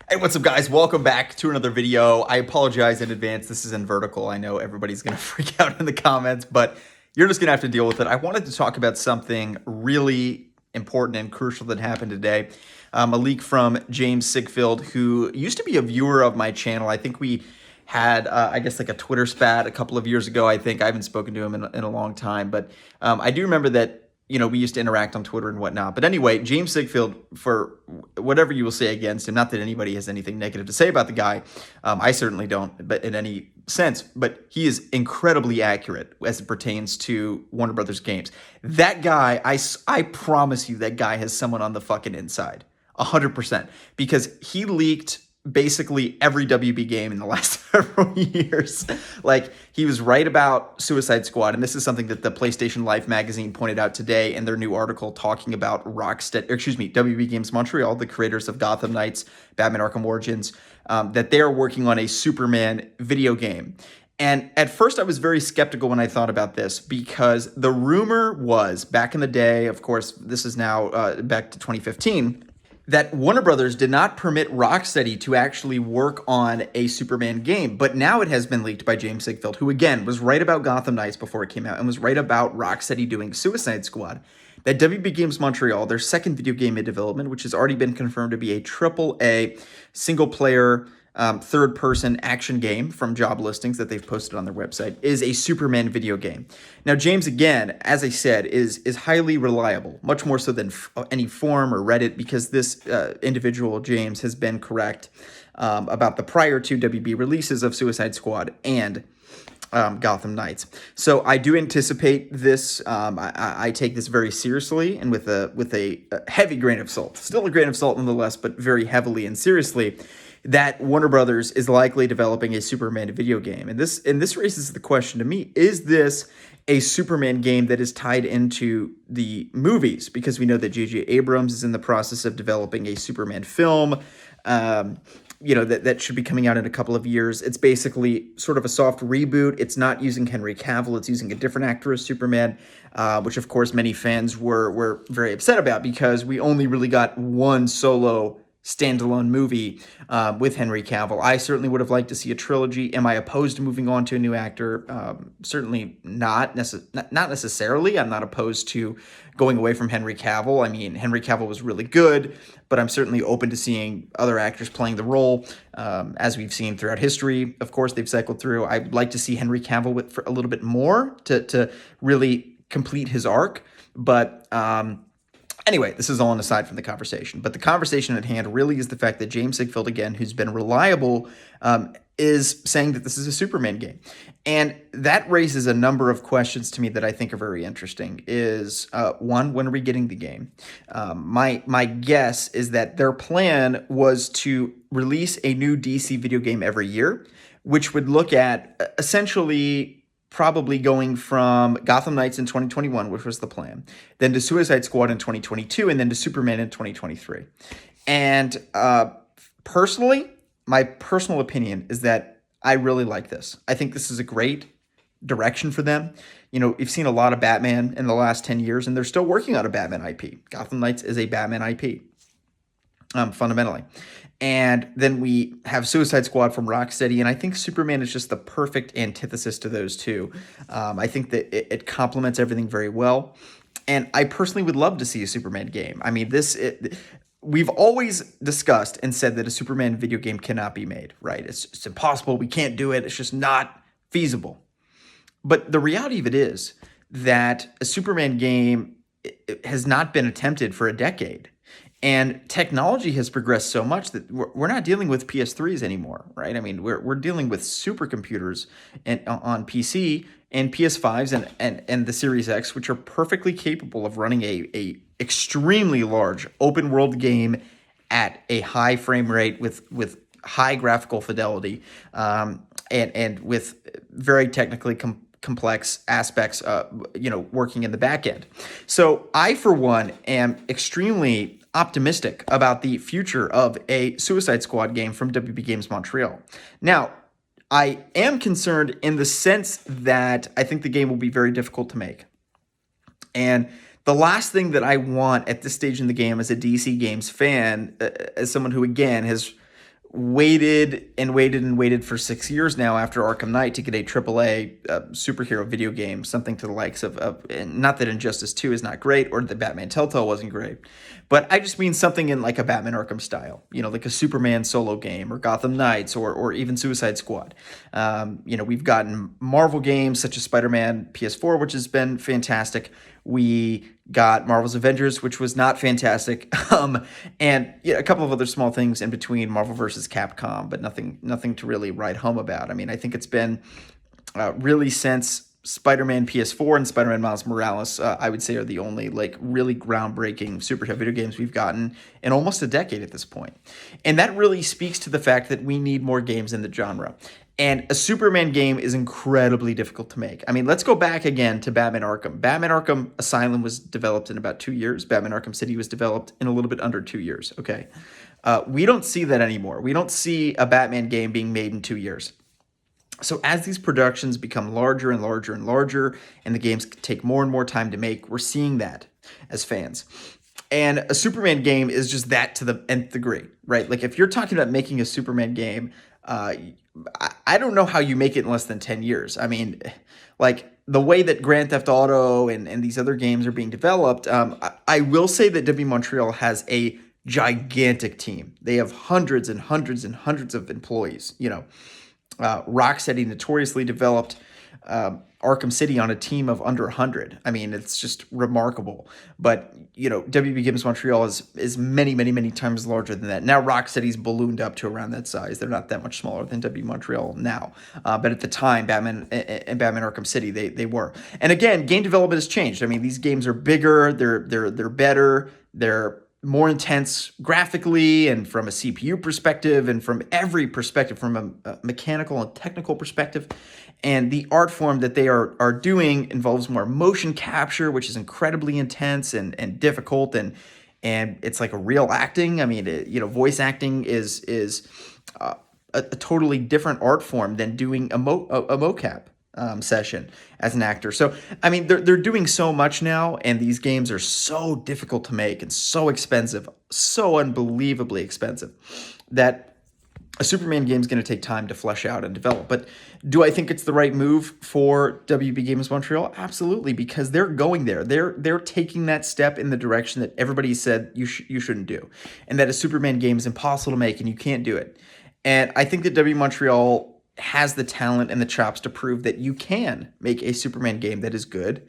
Hey, what's up, guys? Welcome back to another video. I apologize in advance. This is in vertical. I know everybody's going to freak out in the comments, but you're just going to have to deal with it. I wanted to talk about something really important and crucial that happened today. A leak from James Sigfield, who used to be a viewer of my channel. I think we had, I guess, like a Twitter spat a couple of years ago. I think I haven't spoken to him in a long time, but I do remember that we used to interact on Twitter and whatnot. But anyway, James Sigfield, for whatever you will say against him, not that anybody has anything negative to say about the guy, I certainly don't, but in any sense, but he is incredibly accurate as it pertains to Warner Brothers games. That guy, I promise you, that guy has someone on the fucking inside, 100%, because he leaked basically every WB game in the last several years. Like, he was right about Suicide Squad, and this is something that the PlayStation Life magazine pointed out today in their new article talking about WB Games Montreal, the creators of Gotham Knights, Batman Arkham Origins, that they are working on a Superman video game. And at first I was very skeptical when I thought about this, because the rumor was, back in the day, of course, this is now back to 2015, that Warner Brothers did not permit Rocksteady to actually work on a Superman game. But now it has been leaked by James Sigfield, who, again, was right about Gotham Knights before it came out and was right about Rocksteady doing Suicide Squad, that WB Games Montreal, their second video game in development, which has already been confirmed to be a AAA single-player third-person action game from job listings that they've posted on their website, is a Superman video game. Now, James, again, as I said, is highly reliable, much more so than any forum or Reddit, because this individual, James, has been correct about the prior two WB releases of Suicide Squad and Gotham Knights. So I do anticipate this. I take this very seriously and with a heavy grain of salt. Still a grain of salt nonetheless, but very heavily and seriously, that Warner Brothers is likely developing a Superman video game. And this raises the question to me, is this a Superman game that is tied into the movies? Because we know that J.J. Abrams is in the process of developing a Superman film, that should be coming out in a couple of years. It's basically sort of a soft reboot. It's not using Henry Cavill. It's using a different actor as Superman, which, of course, many fans were very upset about, because we only really got one solo standalone movie with Henry Cavill. I certainly would have liked to see a trilogy. Am I opposed to moving on to a new actor? Certainly not necessarily. I'm not opposed to going away from Henry Cavill. I mean, Henry Cavill was really good, but I'm certainly open to seeing other actors playing the role, as we've seen throughout history. Of course, they've cycled through. I'd like to see Henry Cavill for a little bit more to really complete his arc, but anyway, this is all an aside from the conversation. But the conversation at hand really is the fact that James Sigfield, again, who's been reliable, is saying that this is a Superman game. And that raises a number of questions to me that I think are very interesting. Is one, when are we getting the game? My guess is that their plan was to release a new DC video game every year, which would look at essentially probably going from Gotham Knights in 2021, which was the plan, then to Suicide Squad in 2022, and then to Superman in 2023. And personally, my personal opinion is that I really like this. I think this is a great direction for them. You've seen a lot of Batman in the last 10 years, and they're still working on a Batman IP. Gotham Knights is a Batman IP, fundamentally. And then we have Suicide Squad from Rocksteady, and I think Superman is just the perfect antithesis to those two. I think that it complements everything very well, and I personally would love to see a Superman game. I mean, we've always discussed and said that a Superman video game cannot be made, right? It's impossible. We can't do it. It's just not feasible. But the reality of it is that a Superman game has not been attempted for a decade. And technology has progressed so much that we're not dealing with PS3s anymore, right? I mean, we're dealing with supercomputers on PC and PS5s and the Series X, which are perfectly capable of running a extremely large open world game at a high frame rate with high graphical fidelity, and with very technically complex aspects, working in the back end. So I, for one, am extremely optimistic about the future of a Suicide Squad game from WB Games Montreal. Now, I am concerned in the sense that I think the game will be very difficult to make. And the last thing that I want at this stage in the game as a DC Games fan, as someone who, again, has waited and waited and waited for 6 years now after Arkham Knight to get a AAA superhero video game, something to the likes of and not that Injustice 2 is not great or that Batman Telltale wasn't great, but I just mean something in like a Batman Arkham style, like a Superman solo game or Gotham Knights or even Suicide Squad. We've gotten Marvel games such as Spider-Man PS4, which has been fantastic. We got Marvel's Avengers, which was not fantastic, and a couple of other small things in between Marvel versus Capcom, but nothing to really write home about. I mean, I think it's been really since Spider-Man PS4 and Spider-Man Miles Morales, I would say are the only like really groundbreaking superhero video games we've gotten in almost a decade at this point. And that really speaks to the fact that we need more games in the genre. And a Superman game is incredibly difficult to make. I mean, let's go back again to Batman Arkham. Batman Arkham Asylum was developed in about 2 years. Batman Arkham City was developed in a little bit under 2 years, okay? We don't see that anymore. We don't see a Batman game being made in 2 years. So as these productions become larger and larger and larger, and the games take more and more time to make, we're seeing that as fans. And a Superman game is just that to the nth degree, right? Like if you're talking about making a Superman game, I don't know how you make it in less than 10 years. I mean, like the way that Grand Theft Auto and these other games are being developed, I will say that W Montreal has a gigantic team. They have hundreds and hundreds and hundreds of employees. Rocksteady notoriously developed Arkham City on a team of under 100. I mean, it's just remarkable. But, WB Games Montreal is many, many, many times larger than that. Now Rocksteady's ballooned up to around that size. They're not that much smaller than WB Montreal now. But at the time, Batman and Batman Arkham City, they were. And again, game development has changed. I mean, these games are bigger, they're better, they're more intense graphically and from a CPU perspective and from every perspective, from a mechanical and technical perspective. And the art form that they are doing involves more motion capture, which is incredibly intense and difficult. And it's like a real acting. I mean, voice acting is a totally different art form than doing a mocap session as an actor. So, I mean, they're doing so much now, and these games are so difficult to make and so expensive, so unbelievably expensive, that a Superman game is going to take time to flesh out and develop. But do I think it's the right move for WB Games Montreal? Absolutely, because they're going there. They're taking that step in the direction that everybody said you shouldn't do, and that a Superman game is impossible to make and you can't do it. And I think that WB Montreal has the talent and the chops to prove that you can make a Superman game that is good,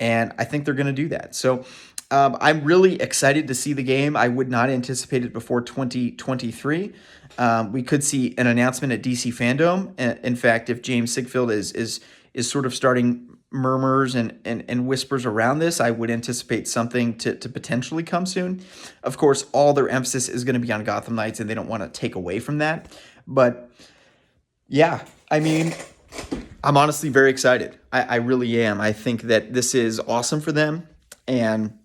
and I think they're going to do that. So I'm really excited to see the game. I would not anticipate it before 2023. We could see an announcement at DC Fandom. In fact, if James Sigfield is sort of starting murmurs and whispers around this, I would anticipate something to potentially come soon. Of course, all their emphasis is going to be on Gotham Knights, and they don't want to take away from that. But yeah, I mean, I'm honestly very excited. I really am. I think that this is awesome for them, and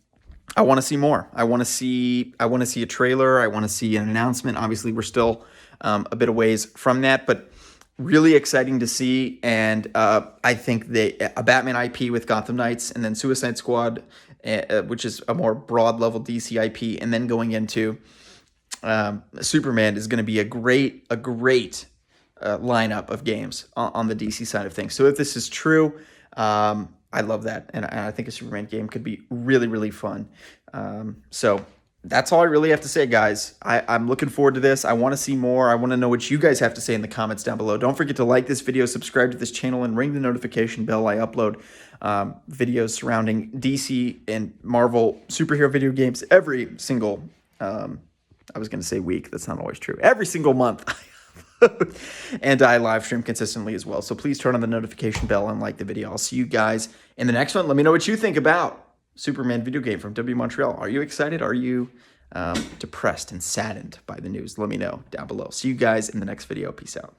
I want to see more. I want to see a trailer. I want to see an announcement. Obviously, we're still a bit of ways from that, but really exciting to see. And I think a Batman IP with Gotham Knights, and then Suicide Squad, which is a more broad level DC IP, and then going into Superman is going to be a great lineup of games on the DC side of things. So if this is true, I love that, and I think a Superman game could be really, really fun. So that's all I really have to say, guys. I'm looking forward to this. I want to see more. I want to know what you guys have to say in the comments down below. Don't forget to like this video, subscribe to this channel, and ring the notification bell. I upload videos surrounding DC and Marvel superhero video games every single, I was going to say week. That's not always true. Every single month. And I live stream consistently as well. So please turn on the notification bell and like the video. I'll see you guys in the next one. Let me know what you think about Superman video game from W Montreal. Are you excited? Are you depressed and saddened by the news? Let me know down below. See you guys in the next video. Peace out.